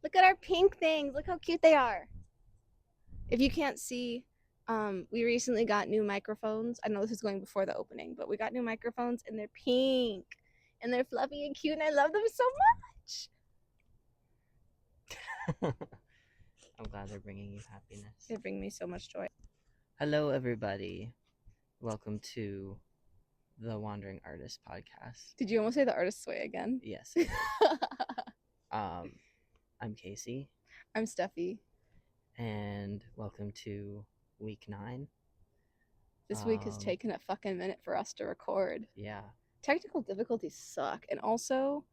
Look at our pink things. Look how cute they are. If you can't see, we recently got new microphones. I know this is going before the opening, but we got new microphones and they're pink and they're fluffy and cute and I love them so much. I'm glad they're bringing you happiness. They bring me so much joy. Hello, everybody. Welcome to the Wandering Artist podcast. Did you almost say the artist's way again? Yes, I did. I'm Casey, I'm Steffi. and welcome to week 9. This week has taken a fucking minute for us to record. Yeah, Technical difficulties suck. And also,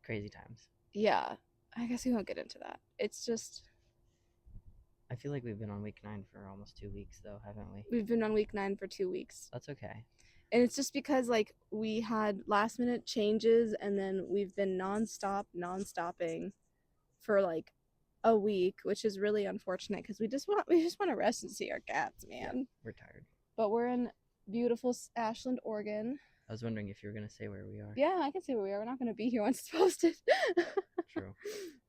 crazy times. yeah, I guess we won't get into that. It's just, I feel like we've been on week 9 for almost 2 weeks, though, haven't we? we've been on week 9 for 2 weeks. That's okay. And it's just because, like, we had last minute changes and then we've been non-stopping for, like, a week, which is really unfortunate because we just want to rest and see our cats, man. Yeah, we're tired. But we're in beautiful Ashland, Oregon. I was wondering if you were going to say where we are. Yeah, I can say where we are. We're not going to be here once it's posted. True.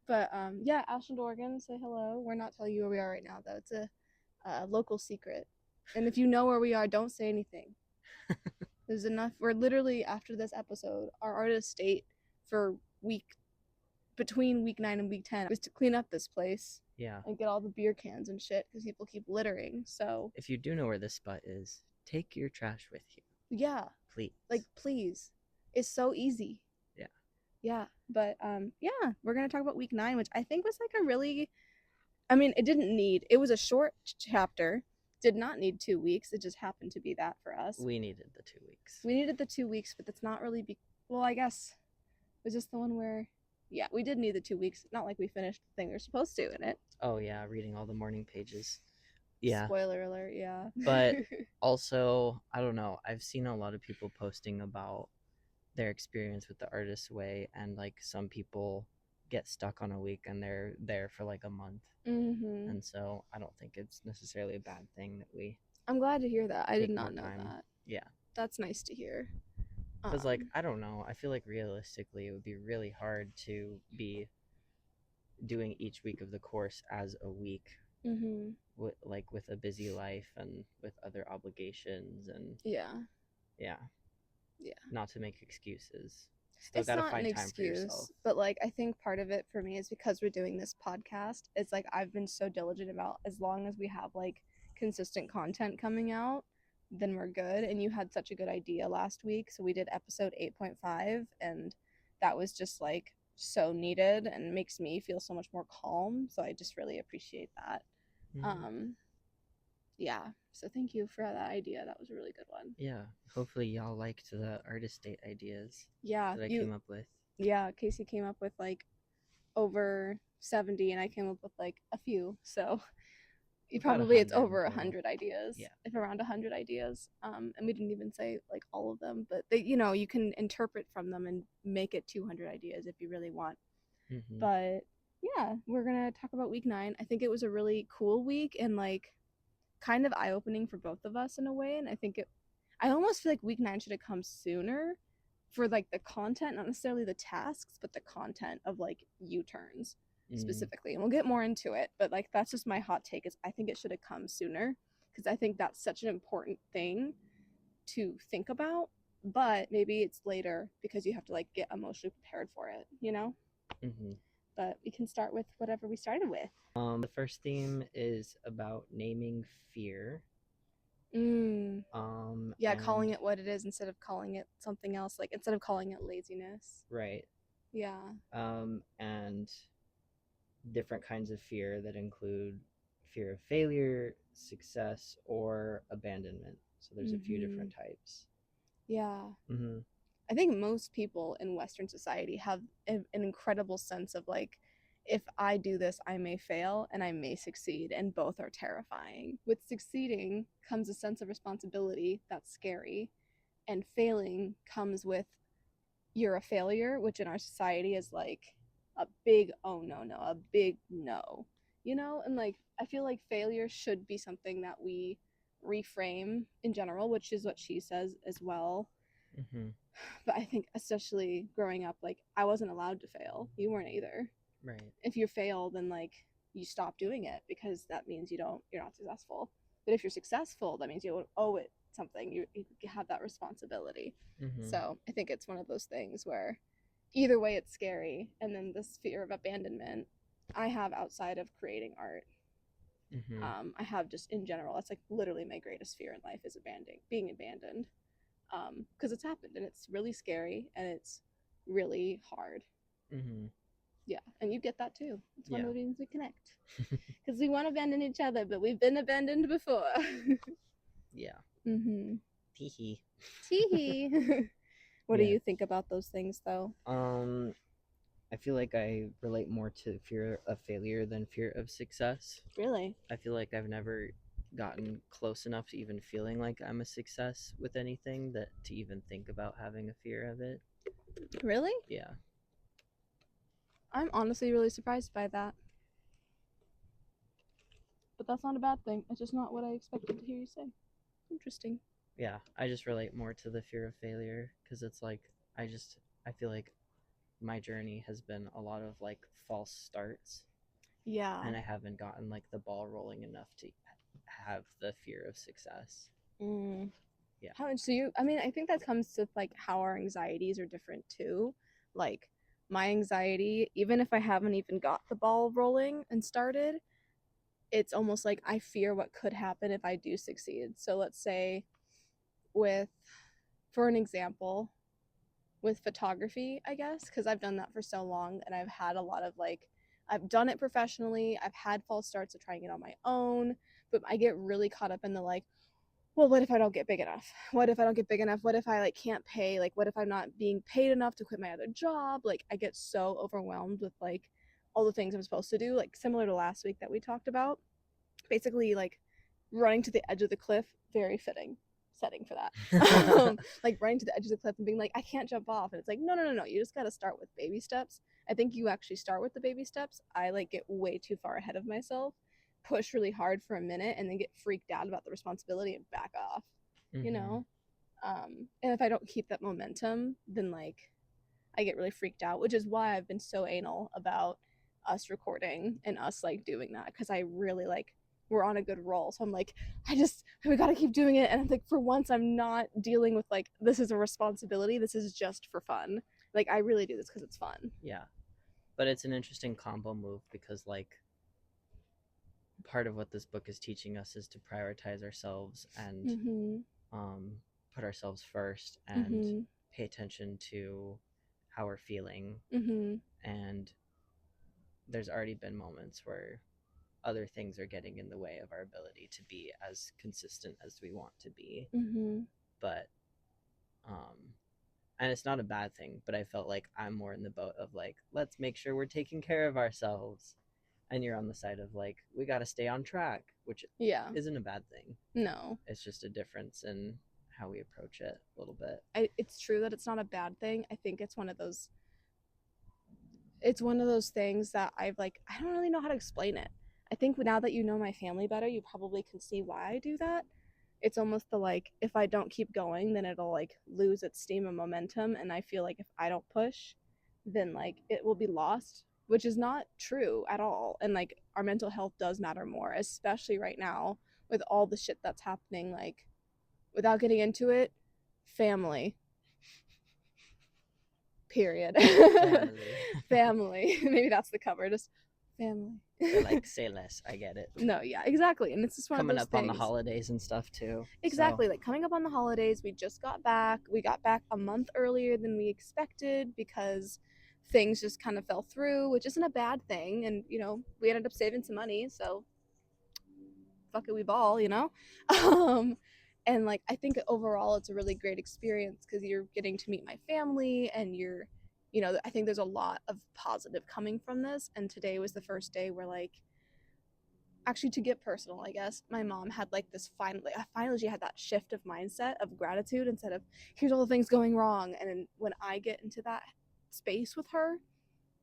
But yeah, Ashland, Oregon. Say hello. We're not telling you where we are right now, though. It's a local secret. And if you know where we are, don't say anything. There's enough. We're literally, after this episode, our artist date for between week 9 and week 10 was to clean up this place. Yeah. And get all the beer cans and shit because people keep littering. So if you do know where this spot is, take your trash with you. Yeah. Please. Like, please. It's so easy. Yeah. Yeah. But yeah, we're gonna talk about week 9, which I think was like a really, I mean, it was a short chapter. Did not need 2 weeks. It just happened to be that for us. We needed the 2 weeks. We needed the 2 weeks, but that's not really well, I guess was this the one where we did need the 2 weeks. Not like we finished the thing we were supposed to in it. Oh yeah, reading all the morning pages. Yeah. Spoiler alert, yeah. But also, I don't know, I've seen a lot of people posting about their experience with the artist's way, and like some people get stuck on a week and they're there for like a month. Mm-hmm. And so I don't think it's necessarily a bad thing that we I'm glad to hear that. I did take not more know time. that. Yeah. That's nice to hear. Because like, I don't know, I feel like realistically it would be really hard to be doing each week of the course as a week. Mm-hmm. with a busy life and with other obligations and yeah not to make excuses. Still it's gotta not find an time for yourself. excuse, but like I think part of it for me is because we're doing this podcast. It's like I've been so diligent about, as long as we have like consistent content coming out, then we're good. And you had such a good idea last week, so we did episode 8.5, and that was just like so needed and makes me feel so much more calm, so I just really appreciate that. Yeah, so thank you for that idea. That was a really good one. Yeah, hopefully y'all liked the artist date ideas that I you came up with. Yeah, Casey came up with like over 70 and I came up with like a few, so About it's 100 over in total. 100 ideas. Yeah. If around 100 ideas, and we didn't even say like all of them, but they, you can interpret from them and make it 200 ideas if you really want. Mm-hmm. But yeah, we're gonna talk about week 9. I think it was a really cool week and like kind of eye-opening for both of us in a way, and I almost feel like week 9 should have come sooner for like the content, not necessarily the tasks, but the content of like U-turns specifically. And we'll get more into it, but like that's just my hot take, is I think it should have come sooner, because I think that's such an important thing to think about. But maybe it's later because you have to like get emotionally prepared for it, Mm-hmm. But we can start with whatever we started with. The first theme is about naming fear. Calling it what it is instead of calling it something else, like instead of calling it laziness. Right. Yeah. And different kinds of fear that include fear of failure, success, or abandonment. So there's a few different types. Yeah. Mm-hmm. I think most people in Western society have an incredible sense of like, if I do this, I may fail and I may succeed, and both are terrifying. With succeeding comes a sense of responsibility that's scary, and failing comes with you're a failure, which in our society is like a big oh no, a big no, and like I feel like failure should be something that we reframe in general, which is what she says as well. Mm-hmm. But I think especially growing up, like I wasn't allowed to fail. You weren't either. Right. If you fail, then like you stop doing it because that means you're not successful. But if you're successful, that means you owe it something. You have that responsibility. Mhm. So I think it's one of those things where either way it's scary, and then this fear of abandonment I have outside of creating art. Mhm. I have just in general. That's like literally my greatest fear in life is being abandoned. Because it's happened and it's really scary and it's really hard. Mhm. Yeah, and you get that too. It's one of Yeah. the reasons we connect because we want to abandon each other, but we've been abandoned before. Yeah. Mm-hmm. Teehee. Teehee. What do Yeah. you think about those things, though? Um, I feel like I relate more to fear of failure than fear of success. Really? I feel like I've never gotten close enough to even feeling like I'm a success with anything that to even think about having a fear of it. Really? Yeah. I'm honestly really surprised by that. But that's not a bad thing. It's just not what I expected to hear you say. Interesting. Yeah, I just relate more to the fear of failure because it's like I feel like my journey has been a lot of like false starts Yeah. and I haven't gotten like the ball rolling enough to have the fear of success. Mm. Yeah. I mean, I think that comes to like how our anxieties are different too. Like, my anxiety, even if I haven't even got the ball rolling and started, it's almost like I fear what could happen if I do succeed. So let's say with, for an example, with photography, I guess, because I've done that for so long and I've had a lot of like, I've done it professionally. I've had false starts of trying it on my own, but I get really caught up in the like, well, what if I don't get big enough? What if I don't get big enough? What if I like can't pay? Like, what if I'm not being paid enough to quit my other job? Like, I get so overwhelmed with like all the things I'm supposed to do, like similar to last week that we talked about. Basically, like running to the edge of the cliff, very fitting setting for that. Like running to the edge of the cliff and being like, I can't jump off. And it's like, no, no, no, no. You just got to start with baby steps. I think you actually start with the baby steps. I like get way too far ahead of myself, push really hard for a minute, and then get freaked out about the responsibility and back off, you Mhm. know? And if I don't keep that momentum, then like I get really freaked out, which is why I've been so anal about us recording and us like doing that because I really like we're on a good roll. So I'm like, we gotta keep doing it. And I'm like, for once, I'm not dealing with like this is a responsibility. This is just for fun. Like I really do this because it's fun. Yeah. But it's an interesting combo move because like part of what this book is teaching us is to prioritize ourselves and Mm-hmm. um, put ourselves first and Mm-hmm. pay attention to how we're feeling. Mm-hmm. And there's already been moments where other things are getting in the way of our ability to be as consistent as we want to be. Mm-hmm. But, um, and it's not a bad thing, but I felt like I'm more in the boat of like, let's make sure we're taking care of ourselves. And you're on the side of like, we got to stay on track, which Yeah. isn't a bad thing. No. It's just a difference in how we approach it a little bit. It's true that it's not a bad thing. I think it's one of those things that I've like I don't really know how to explain it. I think now that you know my family better, you probably can see why I do that. It's almost the like if I don't keep going, then it'll like lose its steam and momentum, and I feel like if I don't push, then like it will be lost, which is not true at all. And like our mental health does matter more, especially right now with all the shit that's happening like without getting into it, family period. Family. Family. Maybe that's the cover. Just family. They're like, say less. I get it. No, yeah, exactly. And it's just one of Coming those up on the things. holidays and stuff too. So, Exactly. Like coming up on the holidays, we just got back. We got back a month earlier than we expected because things just kind of fell through, which isn't a bad thing. And, we ended up saving some money. So fuck it, we ball. Um, and like, I think overall it's a really great experience because you're getting to meet my family and I think there's a lot of positive coming from this. And today was the first day where like, actually to get personal, I guess my mom had like this finally she had that shift of mindset of gratitude instead of here's all the things going wrong. And then when I get into that space with her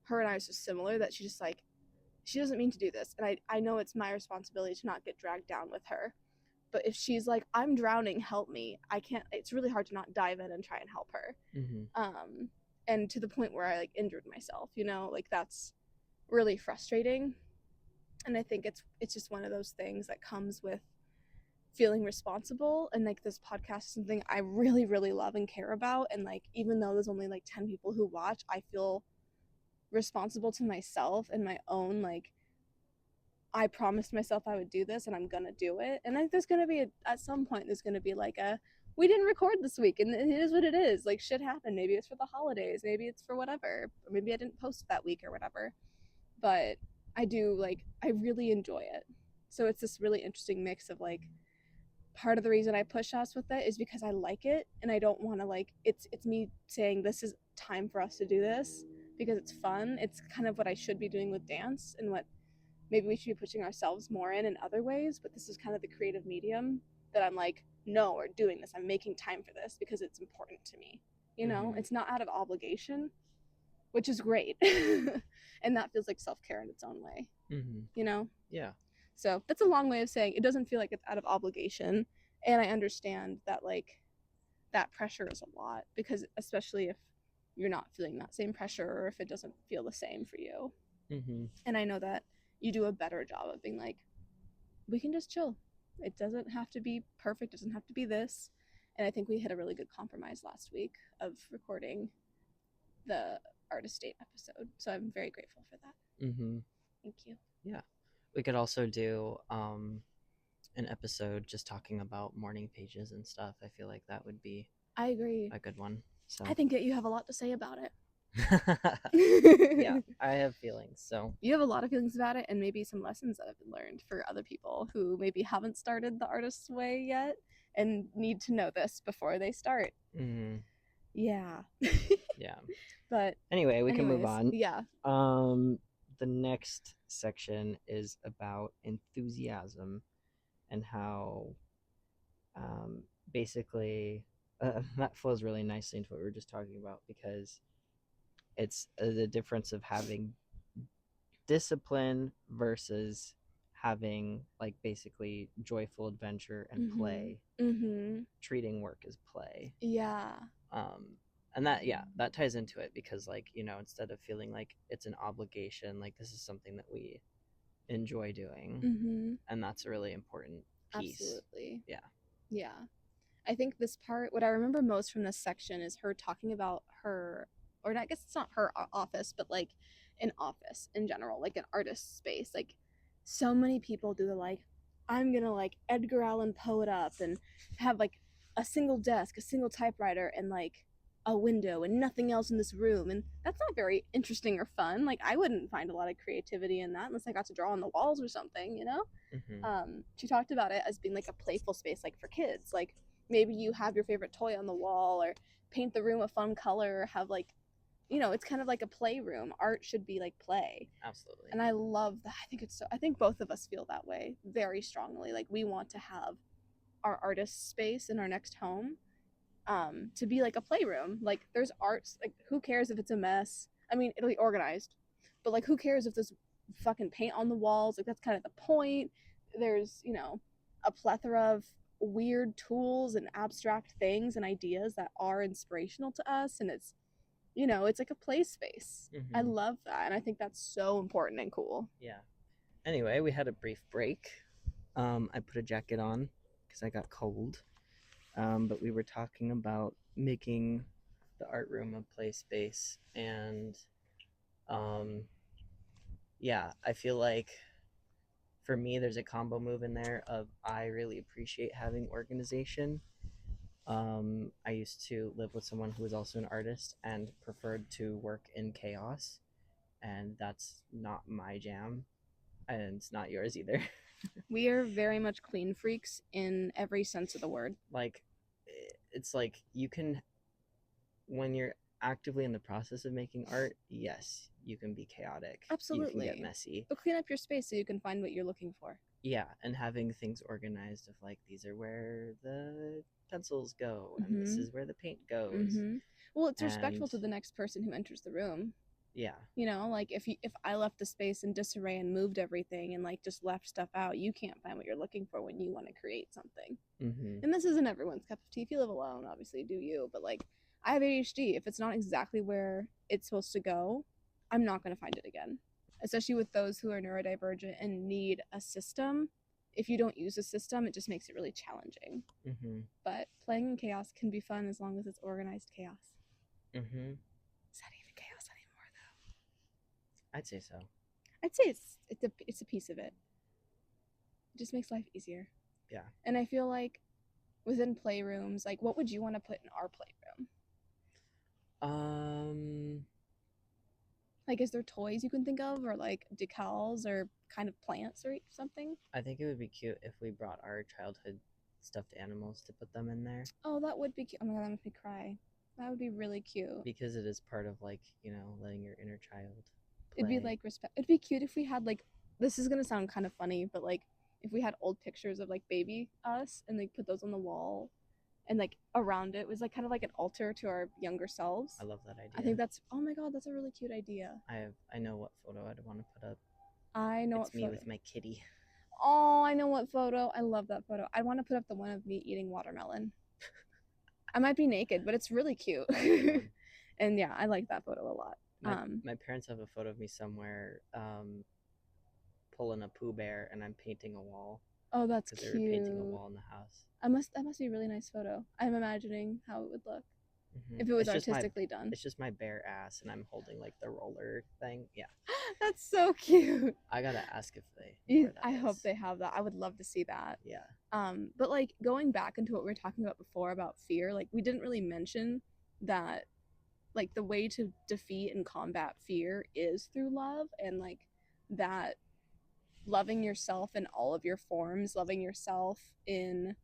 and I was just similar that she just like she doesn't mean to do this, and I know it's my responsibility to not get dragged down with her. But if she's like, I'm drowning, help me, I can't. It's really hard to not dive in and try and help her. mm-hmm. um and to the point where I like injured myself, like really frustrating. And I think it's just one of those things that comes with feeling responsible, and like this podcast is something I really really love and care about, and like even though there's only like 10 people who watch, I feel responsible to myself and my own like I promised myself I would do this and I'm gonna do it. And like there's gonna be at some point there's gonna be like a we didn't record this week and it is what it is. Like shit happened. Maybe it's for the holidays, maybe it's for whatever. Or maybe I didn't post that week or whatever. But I do like I really enjoy it. So it's this really interesting mix of like part of the reason I push us with it is because I like it and I don't want to like it's me saying this is time for us to do this because it's fun. It's kind of what I should be doing with dance and what maybe we should be pushing ourselves more in other ways, but this is kind of the creative medium that I'm like, no, we're doing this. I'm making time for this because it's important to me. You know, Mm-hmm. it's not out of obligation, which is great. And that feels like self-care in its own way, Mm-hmm. you know? Yeah. So that's a long way of saying it doesn't feel like it's out of obligation. And I understand that like that pressure is a lot because especially if you're not feeling that same pressure or if it doesn't feel the same for you. Mm-hmm. And I know that you do a better job of being like, we can just chill. It doesn't have to be perfect, it doesn't have to be this. And I think we hit a really good compromise last week of recording the artist date episode. So I'm very grateful for that. Mm-hmm. Thank you. Yeah. We could also do an episode just talking about morning pages and stuff. I feel like that would be I agree. a good one. I So think that you have a lot to say about it. yeah, I have feelings. So You have a lot of feelings about it and maybe some lessons that have been learned for other people who maybe haven't started the artist's way yet and need to know this before they start. mm, Yeah. yeah. But Anyway, we can move anyways, on. yeah. The next section is about enthusiasm and how basically that flows really nicely into what we were just talking about because it's the difference of having discipline versus having like basically joyful adventure and Mhm. play, Mhm. treating work as play. Yeah. um and that, yeah, that ties into it because like, you know, instead of feeling like it's an obligation, like this is something that we enjoy doing, Mhm. and that's a really important piece. Absolutely. Yeah. Yeah. I think this part, what I remember most from this section is her talking about her, or I guess it's not her office, but like an office in general, like an artist space. Like so many people do the like, I'm gonna like Edgar Allan Poe it up and have like a single desk, a single typewriter, and like a window and nothing else in this room. And that's not very interesting or fun. Like I wouldn't find a lot of creativity in that unless I got to draw on the walls or something, you know? Mm-hmm. She talked about it as being like a playful space, like for kids. Like maybe you have your favorite toy on the wall, or paint the room a fun color, or have like, you know, it's kind of like a playroom. Art should be like play, Absolutely. and I love that. I think it's so. I think both of us feel that way very strongly. Like we want to have our artist space in our next home, to be like a playroom. Like there's arts. Like who cares if it's a mess? I mean, it'll be organized, but like who cares if there's fucking paint on the walls? Like that's kind of the point. There's, you know, a plethora of weird tools and abstract things and ideas that are inspirational to us, and it's, you know, it's like a play space. I Mm-hmm. love that, and I think that's so important and cool. Yeah. Anyway, we had a brief break. I put a jacket on because I got cold. But we were talking about making the art room a play space, and um, yeah, I feel like for me, there's a combo move in there of I really appreciate having organization. I used to live with someone who was also an artist and preferred to work in chaos, and that's not my jam, and it's not yours either. We are very much clean freaks in every sense of the word. Like, it's like you can, when you're actively in the process of making art, yes, you can be chaotic. You can get Absolutely. messy. But clean up your space so you can find what you're looking for. Yeah, and having things organized of like these are where the pencils go and this Mm-hmm. is where the paint goes. Mm-hmm. Well, it's respectful And to the next person who enters the room. yeah. You know, like if I left the space in disarray and moved everything and like just left stuff out, you can't find what you're looking for when you want to create something. Mm-hmm. And this isn't everyone's cup of tea. If you live alone, obviously do you. But like I have ADHD. If it's not exactly where it's supposed to go, I'm not gonna find it again. especially with those who are neurodivergent and need a system. If you don't use a system, it just makes it really challenging. Mm-hmm. But playing in chaos can be fun as long as it's organized chaos. Mm-hmm. Is that even chaos anymore, though? I'd say so. I'd say it's a piece of it. It just makes life easier. Yeah. And I feel like within playrooms, like what would you want to put in our playroom? Um, Like, is there toys you can think of, or like decals, or kind of plants, or something? I think it would be cute if we brought our childhood stuffed animals to put them in there Oh, that would be cute. Oh my god, that makes me cry. That would be really cute. because it is part of like, letting your inner child It'd be play. like respect. It'd be cute if we had like. This is gonna sound kind of funny, but like if we had old pictures of like baby us and like put those on the wall, and like around it was like kind of like an altar to our younger selves. I love that I idea. think that's. Oh my god, that's a really cute idea. I know what photo I'd want to put up. I know It's what me photo. with my kitty. Oh, I know what photo. I love that photo. I want to put up the one of me eating watermelon. I might be naked, but it's really cute. That's a good one. And yeah, I like that photo a lot. My parents have a photo of me somewhere pulling a Pooh Bear and I'm painting a wall Oh, that's because they were painting a cute. wall in the house. That must be a really nice photo. I'm imagining how it would look Hmm. if it was artistically done. It's just my bare ass and I'm holding like the roller thing. Yeah. That's so cute. I gotta ask if they know where I that hope is. they have that. I would love to see that. Yeah. But like going back into what we were talking about before about fear, like we didn't really mention that like the way to defeat and combat fear is through love, and like that loving yourself in all of your forms, loving yourself in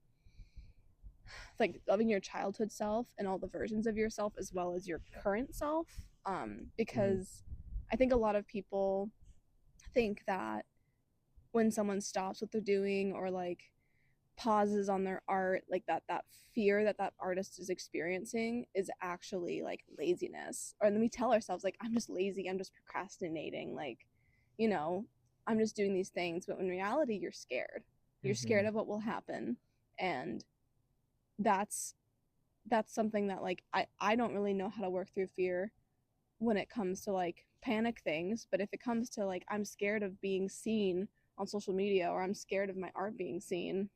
like loving your childhood self and all the versions of yourself as well as your current self. Because I think a lot of people think that when someone stops what they're doing or like pauses on their art, like that fear that that artist is experiencing is actually like laziness. Or then we tell ourselves like I'm just lazy, I'm just procrastinating, like you know I'm just doing these things, but in reality you're scared Mm-hmm. of what will happen. And that's something that like I don't really know how to work through fear when it comes to like panic things. But if it comes to like I'm scared of being seen on social media, or I'm scared of my art being seen,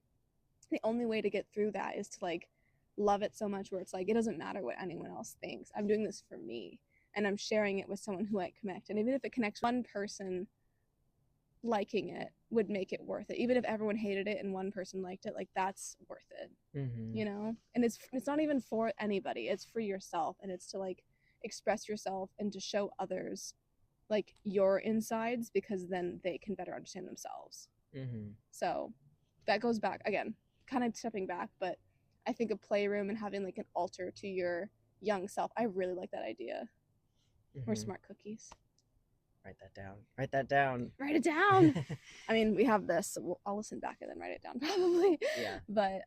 the only way to get through that is to like love it so much where it's like it doesn't matter what anyone else thinks. I'm doing this for me and I'm sharing it with someone who I connect. And even if it connects one person, liking it would make it worth it. Even if everyone hated it and one person liked it, like that's worth it. Mm-hmm. And it's not even for anybody. It's for yourself, and it's to like express yourself and to show others like your insides, because then they can better understand themselves. Mm-hmm. So that goes back again, kind of stepping back, but I think a playroom and having like an altar to your young self, I really like that idea. We're Mm-hmm. smart cookies. Write that down. Write that down. Write it down. I mean, we have this, so I'll listen back and then write it down probably. Yeah. But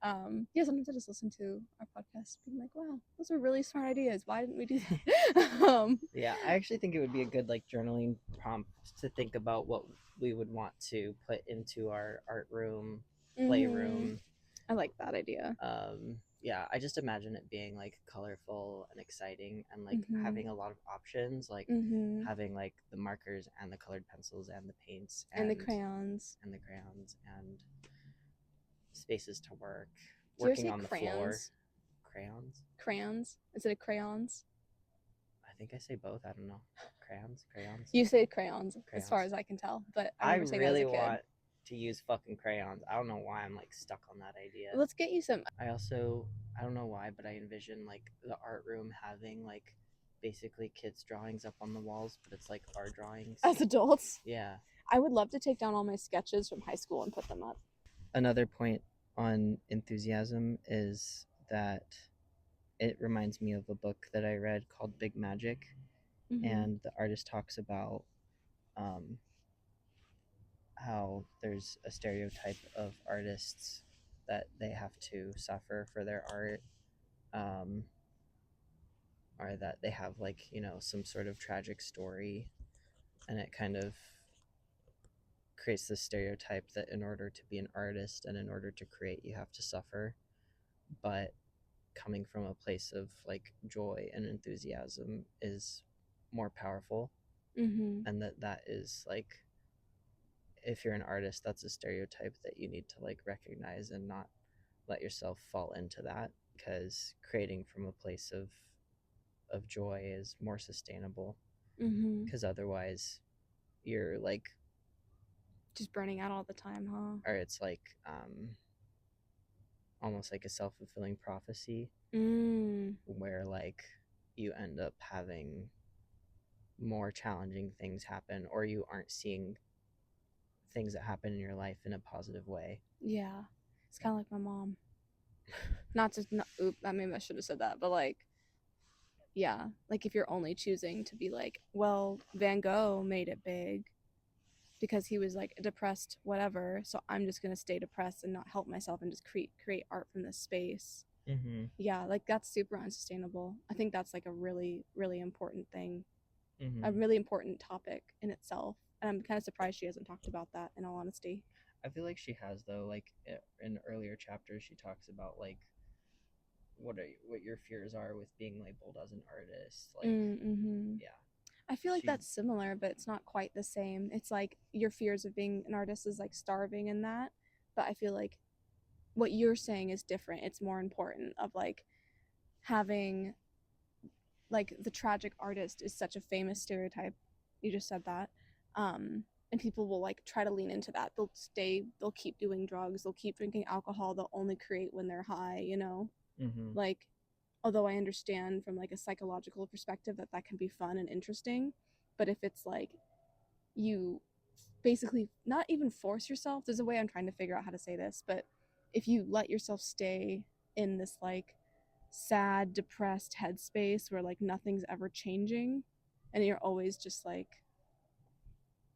yeah, sometimes I just listen to our podcast being like, wow, those are really smart ideas. Why didn't we do that? Yeah, I actually think it would be a good like journaling prompt to think about what we would want to put into our art room, playroom. I like that idea. Yeah, I just imagine it being like colorful and exciting and like having a lot of options, like having like the markers and the colored pencils and the paints and the crayons and spaces to work, Do you ever working say on the floor. Crayons? Crayons? Is it a crayons? I think I say both. I don't know. Crayons. You say crayons, as far as I can tell. But I I remember saying that as really a kid. want to use fucking crayons. I don't know why I'm like stuck on that idea. Let's get you some. I don't know why, but I envision like the art room having like basically kids' drawings up on the walls, but it's like our drawings. As adults? Yeah. I would love to take down all my sketches from high school and put them up. Another point on enthusiasm is that it reminds me of a book that I read called Big Magic, and the artist talks about how there's a stereotype of artists that they have to suffer for their art, or that they have like some sort of tragic story, and it kind of creates this stereotype that in order to be an artist and in order to create you have to suffer. But coming from a place of like joy and enthusiasm is more powerful. Mhm. and that is like, if you're an artist, that's a stereotype that you need to like recognize and not let yourself fall into that, because creating from a place of joy is more sustainable, Mhm. because otherwise you're like, Just burning out all the time, huh? or it's like almost like a self-fulfilling prophecy, Mm. where like you end up having more challenging things happen, or you aren't seeing things that happen in your life in a positive way. Yeah. It's kind of like my mom. Not to not, oop, I maybe I should have said that, but like yeah, like if you're only choosing to be like, well, Van Gogh made it big because he was like depressed whatever, so I'm just going to stay depressed and not help myself and just create art from this space. Mm-hmm. Yeah, like that's super unsustainable. I think that's like a really really important thing, a Mm-hmm. really important topic in itself. And I'm kind of surprised she hasn't talked about that in all honesty. I feel like she has, though. Like in earlier chapters, she talks about like what your fears are with being labeled as an artist. Like, Mm-hmm. yeah, I feel like she. that's similar, but it's not quite the same. It's like your fears of being an artist is like starving in that, but I feel like what you're saying is different. It's more important of like having like the tragic artist is such a famous stereotype. You just said that. And people will like try to lean into that. They'll keep doing drugs, they'll keep drinking alcohol, they'll only create when they're high, you know? Mm-hmm. Like, although I understand from like a psychological perspective that that can be fun and interesting, but if it's like you basically not even force yourself, there's a way I'm trying to figure out how to say this, but if you let yourself stay in this like sad, depressed headspace where like nothing's ever changing and you're always just like,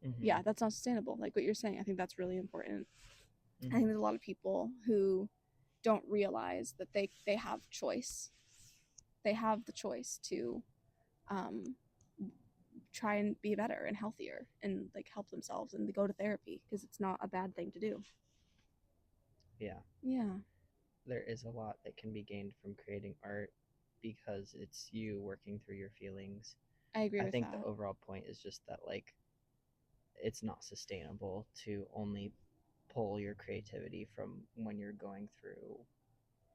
Mm-hmm. yeah, that's not sustainable. Like what you're saying, I think that's really important. I think Mm-hmm. there's a lot of people who don't realize that they have choice. They have the choice to um, try and be better and healthier and like help themselves and go to therapy because it's not a bad thing to do. Yeah, Yeah, there is a lot that can be gained from creating art, because it's you working through your feelings. I agree I with think the that. overall point is just that like it's not sustainable to only pull your creativity from when you're going through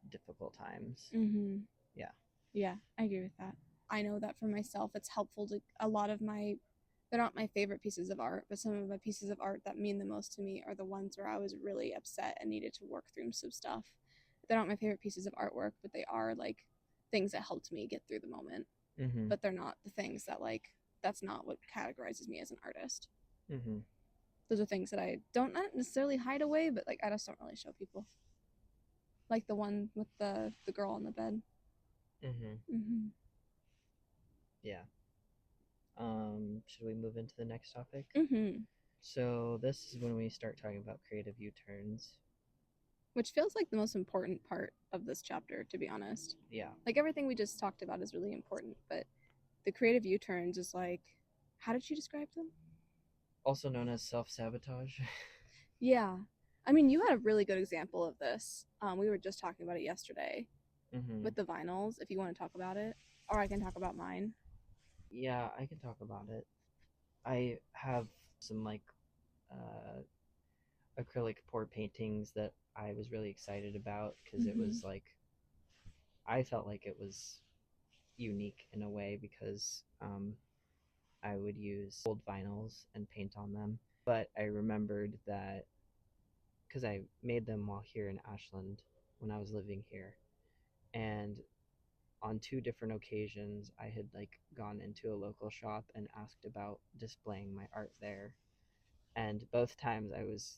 difficult times. Mm-hmm. Yeah. Yeah, I agree with that. I know that for myself, it's helpful to a lot of my, they're not my favorite pieces of art, but some of my pieces of art that mean the most to me are the ones where I was really upset and needed to work through some stuff. They're not my favorite pieces of artwork, but they are like things that helped me get through the moment. Mm-hmm. But they're not the things that like, that's not what categorizes me as an artist. Mm-hmm. Those are things that I don't not necessarily hide away, but like I just don't really show people. Like the one with the girl on the bed. Mm-hmm. Mm-hmm. Yeah. Should we move into the next topic? Mm-hmm. So this is when we start talking about creative U-turns. Which feels like the most important part of this chapter, to be honest. Yeah. Like everything we just talked about is really important, but the creative U turns is like, how did you describe them? Also known as self-sabotage. Yeah. I mean, you had a really good example of this. We were just talking about it yesterday Mm-hmm. with the vinyls, if you want to talk about it, or I can talk about mine. Yeah, I can talk about it. I have some like uh, acrylic pour paintings that I was really excited about, because it Mm-hmm. was like, I felt like it was unique in a way, because I would use old vinyls and paint on them. But I remembered that because I made them while here in Ashland when I was living here, and on two different occasions I had like gone into a local shop and asked about displaying my art there, and both times I was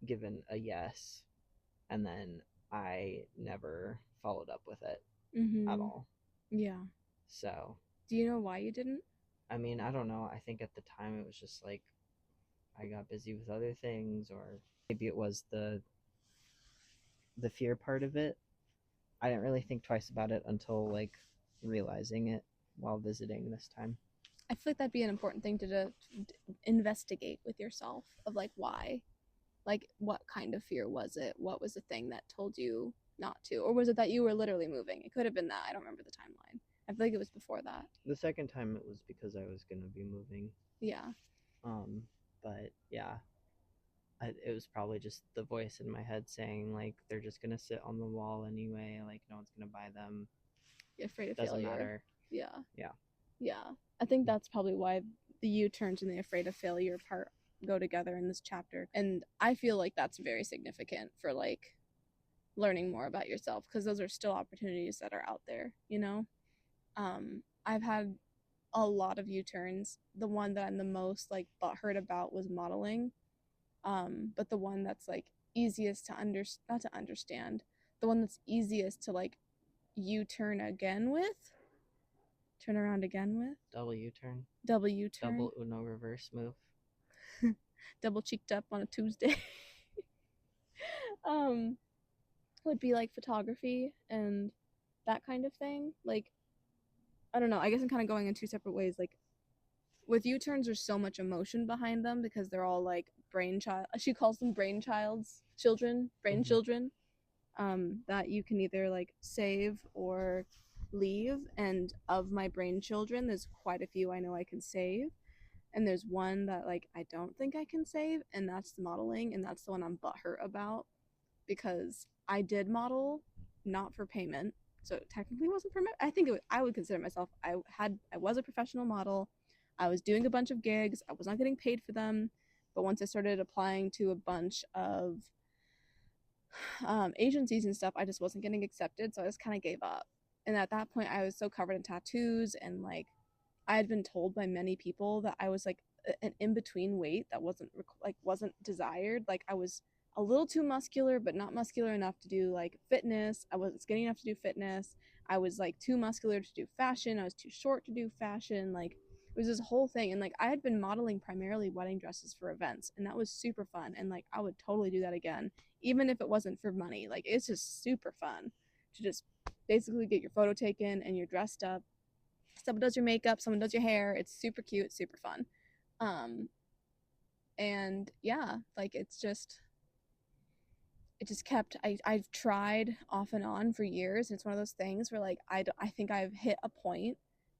given a yes, and then I never followed up with it at Mm-hmm. all. Yeah. So, Do you know why you didn't? I mean, I don't know. I think at the time it was just like I got busy with other things, or maybe it was the fear part of it. I didn't really think twice about it until like realizing it while visiting this time. I feel like that'd be an important thing to investigate with yourself of like why. Like, what kind of fear was it? What was the thing that told you not to? Or was it that you were literally moving? It could have been that. I don't remember the timeline. I feel like it was before that. The second time it was because I was going to be moving. Yeah. Um, but yeah, it was probably just the voice in my head saying like they're just gonna sit on the wall anyway. Like no one's gonna buy them. You're afraid of Doesn't failure. matter. Yeah. Yeah. Yeah. I think that's probably why the U-turns and the afraid of failure part go together in this chapter. And I feel like that's very significant for like learning more about yourself because those are still opportunities that are out there, you know? I've had a lot of U-turns. The one that I'm the most like butthurt about was modeling. But the one that's like easiest to not to understand, the one that's easiest to like U-turn again with, turn around again with, Double U turn. double U-turn, Double Uno reverse move. double cheeked up on a Tuesday. um, would be like photography and that kind of thing. Like, I don't know. I guess I'm kind of going in two separate ways. Like with U-turns, there's so much emotion behind them because they're all like brainchild. She calls them brainchilds, children, brain Mm-hmm. children. That you can either like save or leave. And of my brain children, there's quite a few I know I can save. And there's one that like I don't think I can save, and that's the modeling, and that's the one I'm butthurt about because I did model not for payment. So it technically wasn't for I think I would consider myself I was a professional model. I was doing a bunch of gigs. I was not getting paid for them. But once I started applying to a bunch of agencies and stuff, I just wasn't getting accepted. So I just kind of gave up. And at that point, I was so covered in tattoos and like I had been told by many people that I was like an in between weight that wasn't desired. Like I was a little too muscular, but not muscular enough to do like fitness. I wasn't skinny enough to do fitness. I was like too muscular to do fashion. I was too short to do fashion. Like it was this whole thing. And like I had been modeling primarily wedding dresses for events, and that was super fun. And like I would totally do that again, even if it wasn't for money. Like it's just super fun to just basically get your photo taken and you're dressed up, someone does your makeup, someone does your hair. It's super cute, super fun. Um, and yeah, like it just kept. I've tried off and on for years. It's one of those things where like I think I've hit a point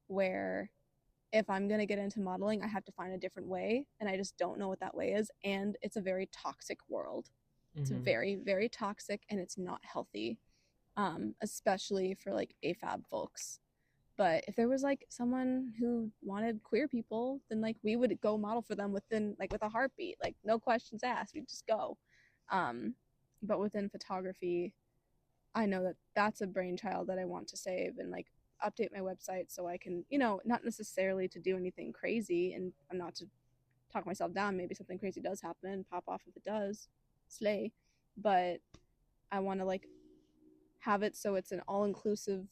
where if I'm gonna get into modeling, I have to find a different way, and I just don't know what that way is. And it's a very toxic world. It's Mm-hmm. very very toxic, and it's not healthy, especially for like AFAB folks. But if there was like someone who wanted queer people, then like we would go model for them within like with a heartbeat, like no questions asked, we'd just go. Um, but within photography, I know that that's a brainchild that I want to save and like update my website so I can, not necessarily to do anything crazy, and I'm not to talk myself down. Maybe something crazy does happen, pop off if it does, slay. But I want to like have it so it's an all inclusive.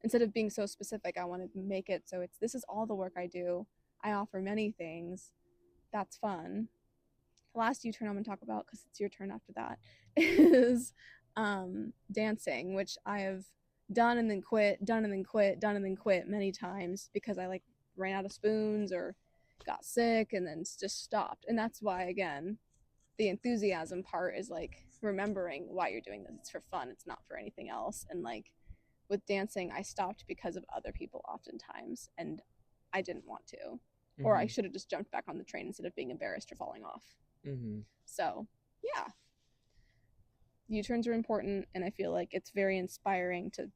Instead of being so specific, I want to make it so it's this is all the work I do. I offer many things. That's fun. The last U-turn I'm going to talk about, because it's your turn after that, is dancing, which I have done and then quit, done and then quit, done and then quit many times because I like ran out of spoons or got sick and then just stopped. And that's why, again, the enthusiasm part is like remembering why you're doing this. It's for fun, it's not for anything else. And like with dancing, I stopped because of other people oftentimes, and I didn't want to. Or I Mm-hmm. should have just jumped back on the train instead of being embarrassed or falling off. Mm-hmm. So, yeah, U-turns are important, and I feel like it's very inspiring to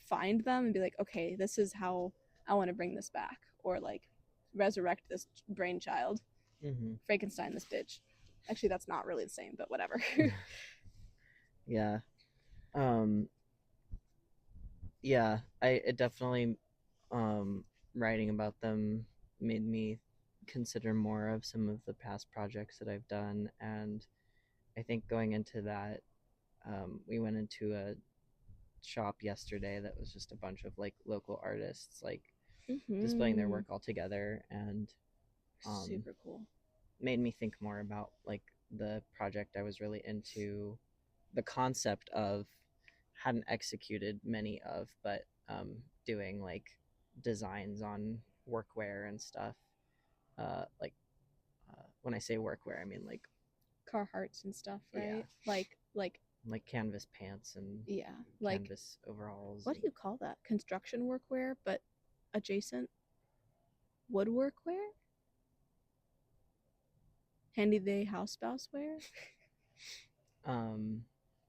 find them and be like, okay, this is how I want to bring this back, or like resurrect this brainchild, Mm-hmm. Frankenstein this bitch. Actually, that's not really the same, but whatever. Yeah. Um. Yeah. I it definitely writing about them made me consider more of some of the past projects that I've done, and I think going into that, we went into a shop yesterday that was just a bunch of like local artists like displaying their Mm-hmm. work all together, and um, Super cool. made me think more about like the project I was really into, the concept of, hadn't executed many of, but doing like designs on workwear and stuff. Like when I say workwear, I mean like Carhartts and stuff, yeah, right? Like canvas pants and yeah, like canvas overalls. what do And you call that? Construction workwear, but adjacent woodworkwear? Handy day house spouse wear.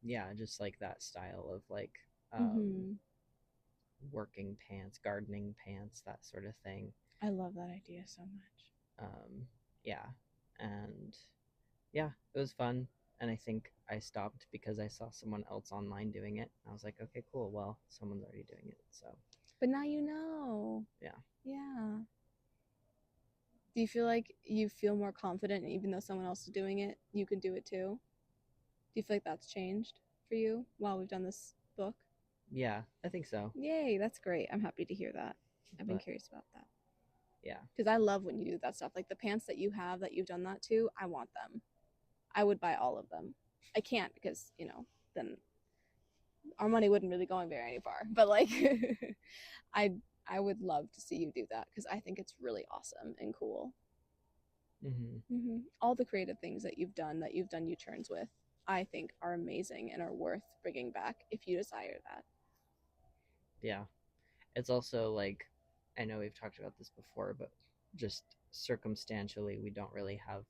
Yeah, just like that style of like Mm-hmm. working pants, gardening pants, that sort of thing. I love that idea so much. Yeah, and yeah, it was fun. And I think I stopped because I saw someone else online doing it. I was like, okay, cool. Well, someone's already doing it, so But now you know. yeah. Yeah. Do you feel like you feel more confident, even though someone else is doing it, you can do it too? Do you feel like that's changed for you while we've done this book? Yeah, I think so. Yay, that's great. I'm happy to hear that. I've been But curious about that. yeah. Because I love when you do that stuff. Like the pants that you have that you've done that to, I want them. I would buy all of them. I can't because, then our money wouldn't really go very far. But like I I would love to see you do that because I think it's really awesome and cool. All the creative things that you've done U-turns with, I think are amazing and are worth bringing back if you desire that. Yeah. It's also like, I know we've talked about this before, but just circumstantially, we don't really have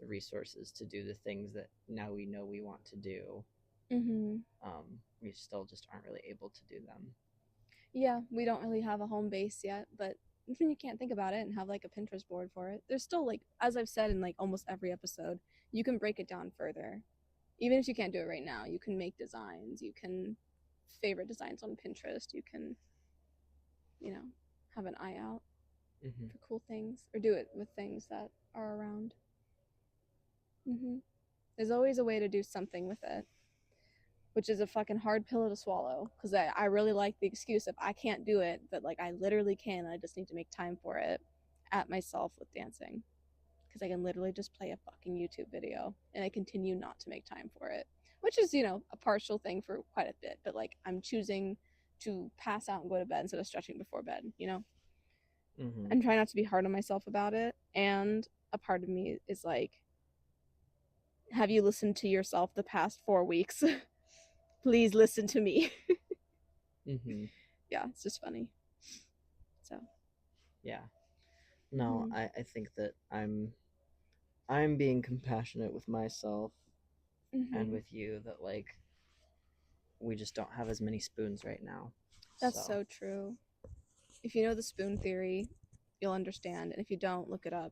the resources to do the things that now we know we want to do. Mm-hmm. We still just aren't really able to do them. Yeah, we don't really have a home base yet, but you can't think about it and have like a Pinterest board for it. There's still like, as I've said in like almost every episode, you can break it down further. Even if you can't do it right now, you can make designs. You can favorite designs on Pinterest. You can, you know, have an eye out Mm-hmm. for cool things or do it with things that are around. There's always a way to do something with it, which is a fucking hard pill to swallow because I really like the excuse if I can't do it, but like I literally can. I just need to make time for it at myself with dancing because I can literally just play a fucking YouTube video and I continue not to make time for it, which is, a partial thing for quite a bit, but like I'm choosing to pass out and go to bed instead of stretching before bed. Mm-hmm. I'm trying not to be hard on myself about it. And a part of me is like, have you listened to yourself the past 4 weeks? Please listen to me. Mm-hmm. Yeah, it's just funny. So, Yeah. No, mm-hmm. I think that I'm being compassionate with myself and Mm-hmm. with you, that like we just don't have as many spoons right now. That's So so true. If you know the spoon theory, you'll understand. And if you don't, look it up.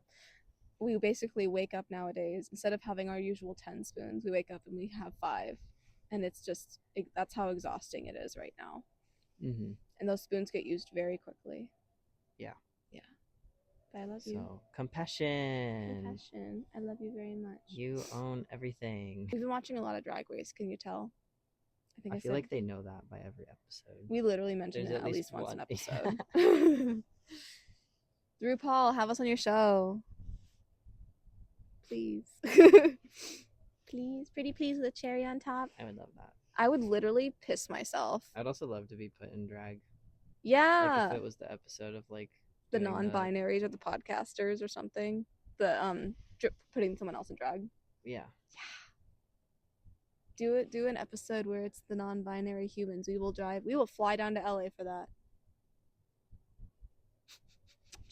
We basically wake up nowadays, instead of having our usual 10 spoons, we wake up and we have five. And it's just, that's how exhausting it is right now. mm-hmm. And those spoons get used very quickly. Yeah. Yeah. But I love you. So compassion. Compassion. I love you very much. You own everything. We've been watching a lot of Drag Race. Can you tell? I think I I feel said like they know that by every episode. we literally mention There's it at least once one. an episode. RuPaul, have us on your show. Please. Please. Pretty please with a cherry on top. I would love that. I would literally piss myself. I'd also love to be put in drag. Yeah. Like if it was the episode of like the non-binaries or the podcasters or something. The putting someone else in drag. Yeah. Do an episode where it's the non-binary humans. We will fly down to LA for that.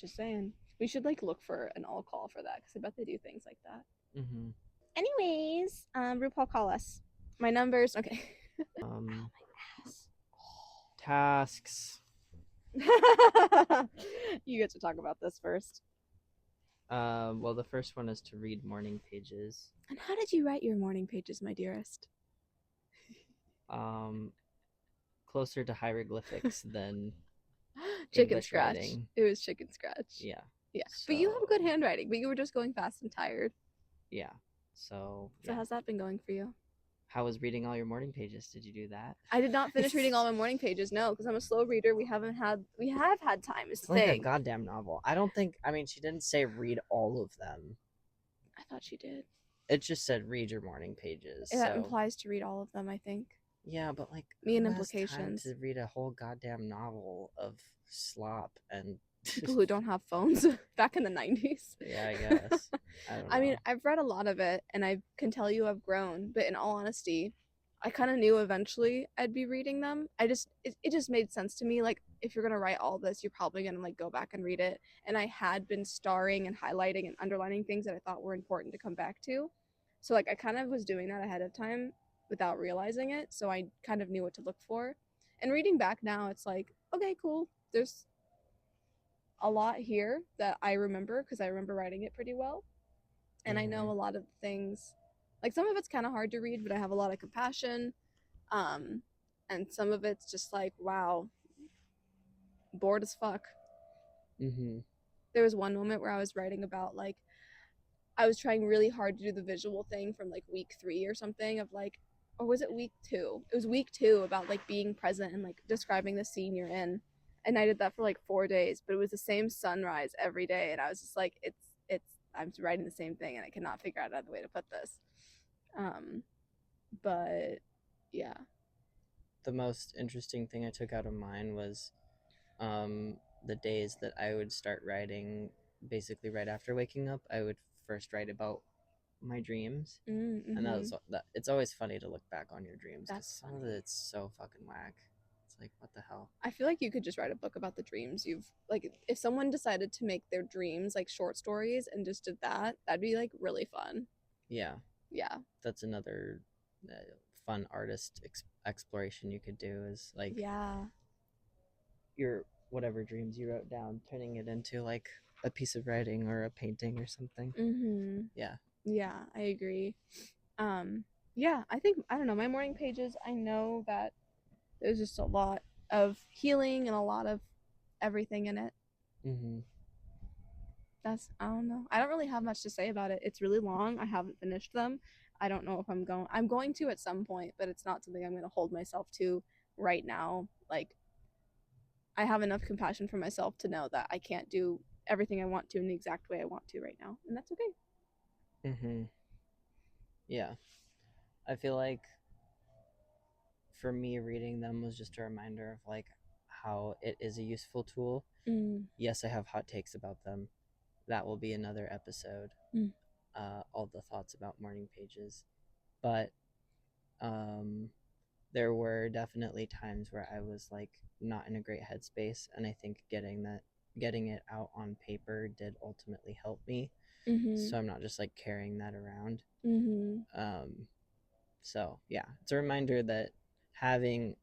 Just saying. We should like look for an all call for that because I bet they do things like that. Mm-hmm. Anyways, RuPaul, call us. My number's okay. Ow, my ass. Tasks. You get to talk about this first. Well, the first one is to read morning pages. And how did you write your morning pages, my dearest? Closer to hieroglyphics than chicken English scratch. Writing. It was chicken scratch. Yeah. Yeah. So... But you have good handwriting, but you were just going fast and tired. Yeah. So yeah. How's that been going for you? How was reading all your morning pages? Did you do that? I did not finish reading all my morning pages, no, because I'm a slow reader. We have had time. Is the like thing. A goddamn novel. She didn't say read all of them. I thought she did. It just said read your morning pages. That implies to read all of them, I think. Yeah, but like me and implications. To read a whole goddamn novel of slop and people who don't have phones back in the 90s. Yeah, I guess. I don't know. I mean, I've read a lot of it and I can tell you I've grown, but in all honesty, I kind of knew eventually I'd be reading them. It just made sense to me. Like, if you're gonna write all this, you're probably gonna like go back and read it. And I had been starring and highlighting and underlining things that I thought were important to come back to. So like I kind of was doing that ahead of time without realizing it. So I kind of knew what to look for. And reading back now, it's like, okay, cool. There's a lot here that I remember because I remember writing it pretty well. And I know Mm-hmm. a lot of things, like some of it's kind of hard to read, but I have a lot of compassion. Um, and some of it's just like, wow, bored as fuck. Mm-hmm. There was one moment where I was writing about like I was trying really hard to do the visual thing from like week 3 or something of like, or was it week 2? It was week 2 about like being present and like describing the scene you're in. And I did that for like 4 days, but it was the same sunrise every day, and I was just like, it's I'm writing the same thing, and I cannot figure out another way to put this. Um, but yeah. The most interesting thing I took out of mine was um, the days that I would start writing basically right after waking up. I would first write about my dreams, and Mm-hmm. it's always funny to look back on your dreams because That's some of funny. it's so fucking whack. It's like, what the hell? I feel like you could just write a book about the dreams you've like if someone decided to make their dreams like short stories and just did that, that'd be like really fun. Yeah, Yeah. that's another uh, fun artist exploration you could do is like Yeah. your whatever dreams you wrote down, turning it into like a piece of writing or a painting or something. Mhm. Yeah. Yeah, I agree. Um yeah, I think I don't know, my morning pages, I know that there's just a lot of healing and a lot of everything in it. Mm-hmm. That's I don't know. I don't really have much to say about it. It's really long. I haven't finished them. I don't know if I'm going to at some point, but it's not something I'm going to hold myself to right now. Like I have enough compassion for myself to know that I can't do everything I want to in the exact way I want to right now, and that's okay. Mm-hmm. Yeah. I feel like for me, reading them was just a reminder of like how it is a useful tool. Mm, Yes, I have hot takes about them. That will be another episode. mm, All the thoughts about morning pages, but um, there were definitely times where I was like not in a great headspace, and I think getting it out on paper did ultimately help me. mhm, So I'm not just like carrying that around. mhm, Um, so yeah, it's a reminder that having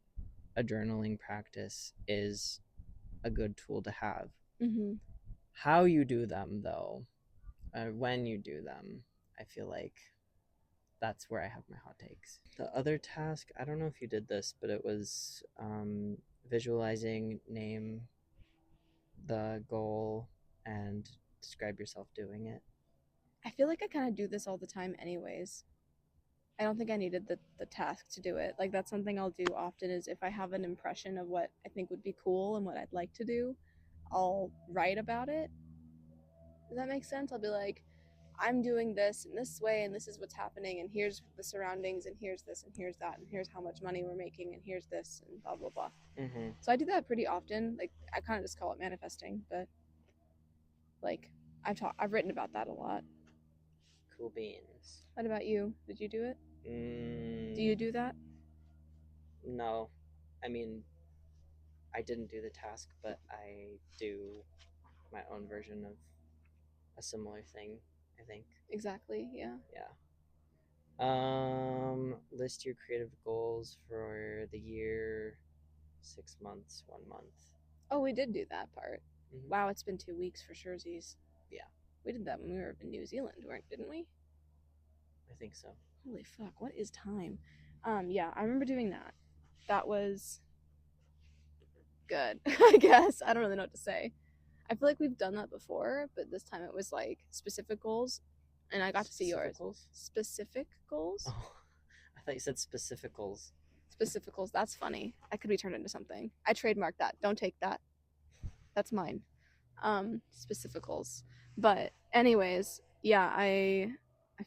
a journaling practice is a good tool to have. mhm, How you do them, though, when you do them, I feel like that's where I have my hot takes. The other task, I don't know if you did this, but it was visualizing, name the goal, and describe yourself doing it. I feel like I kind of do this all the time, anyways. I don't think I needed the task to do it. Like that's something I'll do often is if I have an impression of what I think would be cool and what I'd like to do, I'll write about it. Does that make sense? I'll be like, I'm doing this in this way, and this is what's happening, and here's the surroundings, and here's this, and here's that, and here's how much money we're making, and here's this, and blah blah blah. Mm-hmm. So I do that pretty often. Like I kind of just call it manifesting, but like I've written about that a lot. Cool beans. What about you? Did you do it? Do Mm, you do that? no, I mean I didn't do the task, but I do my own version of a similar thing. I think. Exactly. Yeah. Yeah. List your creative goals for the year, 6 months, 1 month. Oh, we did do that part. Mm-hmm. Wow, it's been 2 weeks for surezies. Yeah, We did that when we were in New Zealand, weren't didn't we? I think so. Holy fuck, what is time? Yeah, I remember doing that. That was good, I guess. I don't really know what to say. I feel like we've done that before, but this time it was like specific goals, and I got to see yours. Specificals? Specific goals? Oh, I thought you said specificals. Specificals. That's funny. That could be turned into something. I trademarked that. Don't take that. That's mine. Specificals. But anyways, yeah, I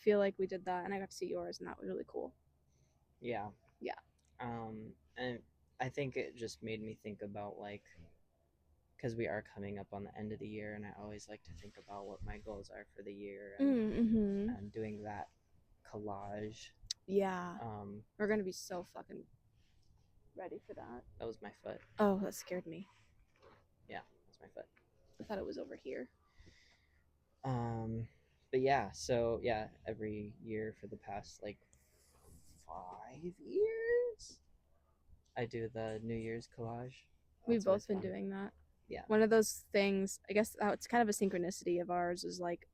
feel like we did that, and I got to see yours, and that was really cool. Yeah. Yeah. And I think it just made me think about like, because we are coming up on the end of the year, and I always like to think about what my goals are for the year Mm-hmm. and doing that collage. Yeah. Um, We're gonna be so fucking ready for that. that was my foot. Oh, that scared me. Yeah, that's my foot. I thought it was over here. Um, but yeah, so yeah, every year for the past like 5 years, I do the New Year's collage. We've That's always both been fun. doing that. Yeah. One of those things, I guess it's kind of a synchronicity of ours, is like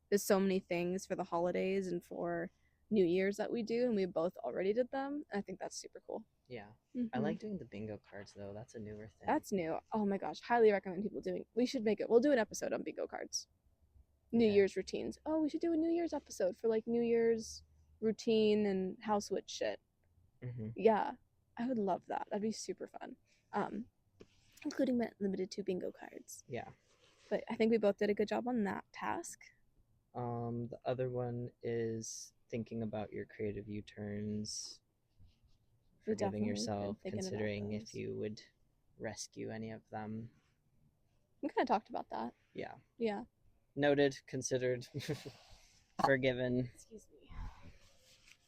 there's so many things for the holidays and for New Year's that we do, and we both already did them. I think that's super cool. Yeah. I Mm-hmm. like doing the bingo cards though. That's a newer thing. That's new. Oh my gosh, highly recommend people doing. We should make it. We'll do an episode on bingo cards. New Okay. Year's routines. Oh, we should do a New Year's episode for like New Year's routine and house witch shit. Mm-hmm. Yeah, I would love that. That'd be super fun. Including limited to bingo cards. Yeah. But I think we both did a good job on that task. The other one is thinking about your creative U-turns, We've forgiving definitely been yourself, thinking about considering if those. you would rescue any of them. We kind of talked about that. Yeah. Yeah. Noted, considered, forgiven. Excuse me.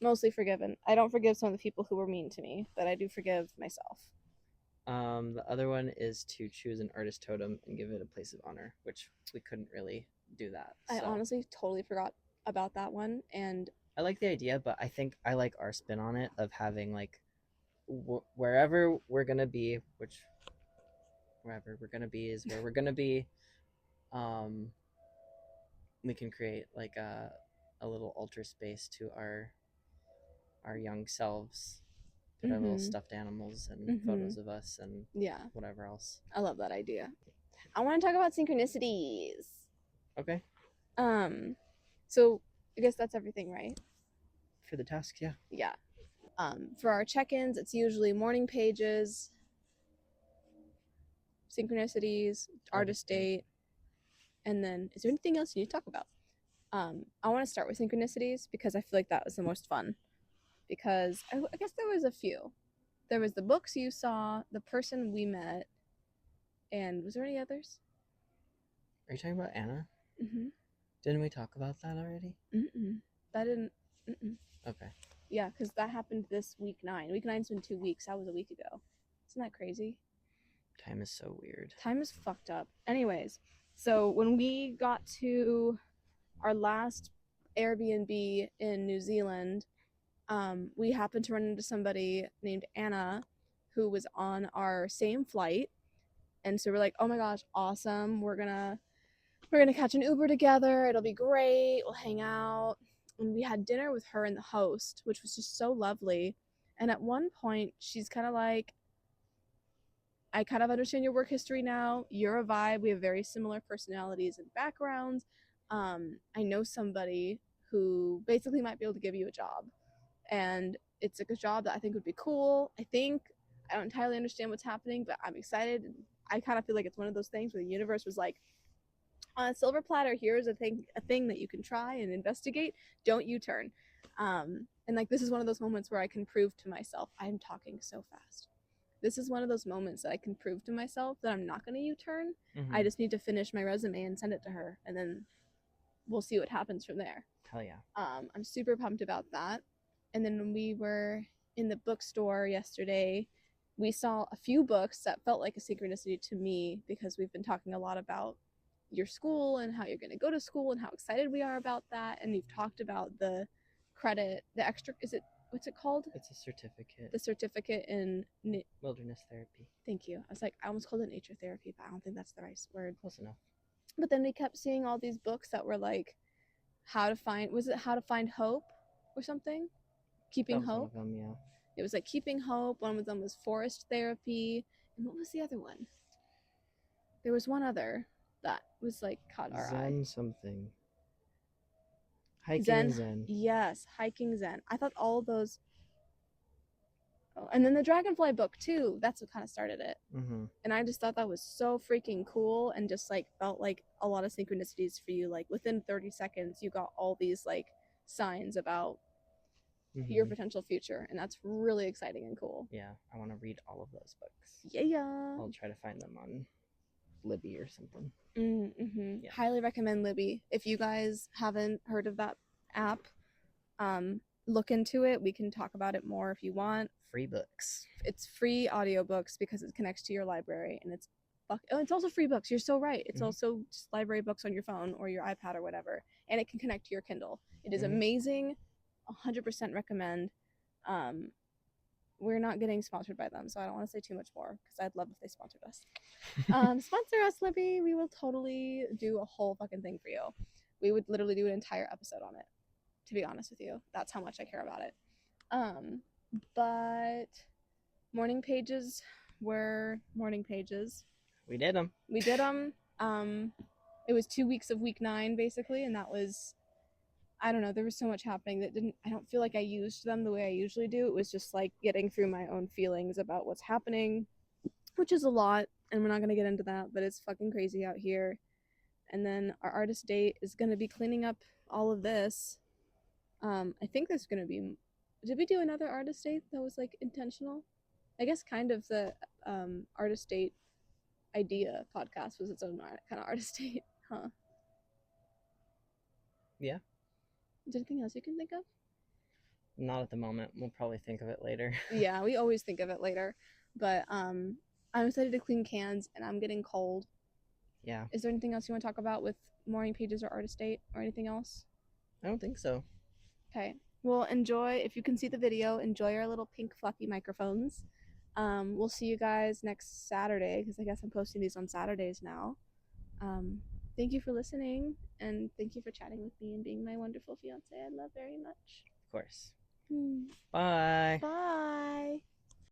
Mostly forgiven. I don't forgive some of the people who were mean to me, but I do forgive myself. The other one is to choose an artist totem and give it a place of honor, which we couldn't really do that. I honestly totally forgot about that one, and I like the idea, but I think I like our spin on it of having like wherever we're gonna be, which wherever we're gonna be is where we're gonna be. We can create like a little altar space to our young selves. Put our little stuffed animals and photos of us and yeah, whatever else. I love that idea. I want to talk about synchronicities. Okay. So I guess that's everything, right? For the task, yeah. Yeah. For our check-ins, it's usually morning pages, synchronicities, artist date, and then is there anything else you need to talk about? I want to start with synchronicities because I feel like that was the most fun. Because I guess there was a few. There was the books you saw, the person we met, and was there any others? Are you talking about Anna? Mm-hmm. Didn't we talk about that already? Mm-mm. That didn't. Mm-mm. Okay. Yeah, because that happened this week 9. Week 9's been 2 weeks. That was a week ago. Isn't that crazy? Time is so weird. Time is fucked up. Anyways, so when we got to our last Airbnb in New Zealand, we happened to run into somebody named Anna who was on our same flight. And so we're like, oh my gosh, awesome. We're gonna catch an Uber together. It'll be great. We'll hang out. And we had dinner with her and the host, which was just so lovely. And at one point, she's kind of like, I kind of understand your work history now. You're a vibe. We have very similar personalities and backgrounds. I know somebody who basically might be able to give you a job. And it's like a job that I think would be cool. I don't entirely understand what's happening, but I'm excited. I kind of feel like it's one of those things where the universe was like, on a silver platter, here's a thing that you can try and investigate. Don't U-turn. And like this is one of those moments where I can prove to myself, I'm talking so fast. This is one of those moments that I can prove to myself that I'm not going to U-turn. Mm-hmm. I just need to finish my resume and send it to her, and then we'll see what happens from there. Hell yeah. I'm super pumped about that. And then when we were in the bookstore yesterday, we saw a few books that felt like a synchronicity to me because we've been talking a lot about your school and how you're going to go to school and how excited we are about that. And we've talked about the credit, the extra, what's it called? It's a certificate. The certificate in wilderness therapy. Thank you. I almost called it nature therapy, but I don't think that's the right word. Close enough. But then we kept seeing all these books that were like, how to find hope or something? Keeping hope. One of them, yeah. It was like keeping hope. One of them was forest therapy. And what was the other one? There was one other that was like caught our eye. Zen something. Hiking Zen. Yes, hiking Zen. I thought all those. Oh, and then the dragonfly book too. That's what kind of started it. Mm-hmm. And I just thought that was so freaking cool and just like felt like a lot of synchronicities for you. Like within 30 seconds, you got all these like signs about your potential future, and that's really exciting and cool. Yeah, I want to read all of those books. Yeah. I'll try to find them on Libby or something. Mm-hmm. Yeah. Highly recommend Libby. If you guys haven't heard of that app, look into it. We can talk about it more if you want. Free books. It's free audiobooks because it connects to your library, and it's also free books. You're so right. It's Mhm. also just library books on your phone or your iPad or whatever, and it can connect to your Kindle. It is Mhm. amazing. 100% recommend. Um, we're not getting sponsored by them, so I don't want to say too much more because I'd love if they sponsored us. Sponsor us, Libby. We will totally do a whole fucking thing for you. We would literally do an entire episode on it. To be honest with you, that's how much I care about it. Um, but morning pages were morning pages. We did them. We did them. It was 2 weeks of week 9 basically, and that was, I don't know. There was so much happening that didn't. I don't feel like I used them the way I usually do. It was just like getting through my own feelings about what's happening, which is a lot, and we're not gonna get into that. But it's fucking crazy out here. And then our artist date is gonna be cleaning up all of this. I think there's gonna be. Did we do another artist date that was like intentional? I guess kind of the artist date idea podcast was its own kind of artist date, huh? Yeah. Is there anything else you can think of? Not at the moment. We'll probably think of it later. Yeah, we always think of it later. But I'm excited to clean cans and I'm getting cold. Yeah. Is there anything else you want to talk about with morning pages or artist date or anything else? I don't think so. Okay. Well, enjoy. If you can see the video, enjoy our little pink fluffy microphones. We'll see you guys next Saturday because I guess I'm posting these on Saturdays now. Um, thank you for listening and thank you for chatting with me and being my wonderful fiance I love very much. Of course. Hmm. Bye. Bye.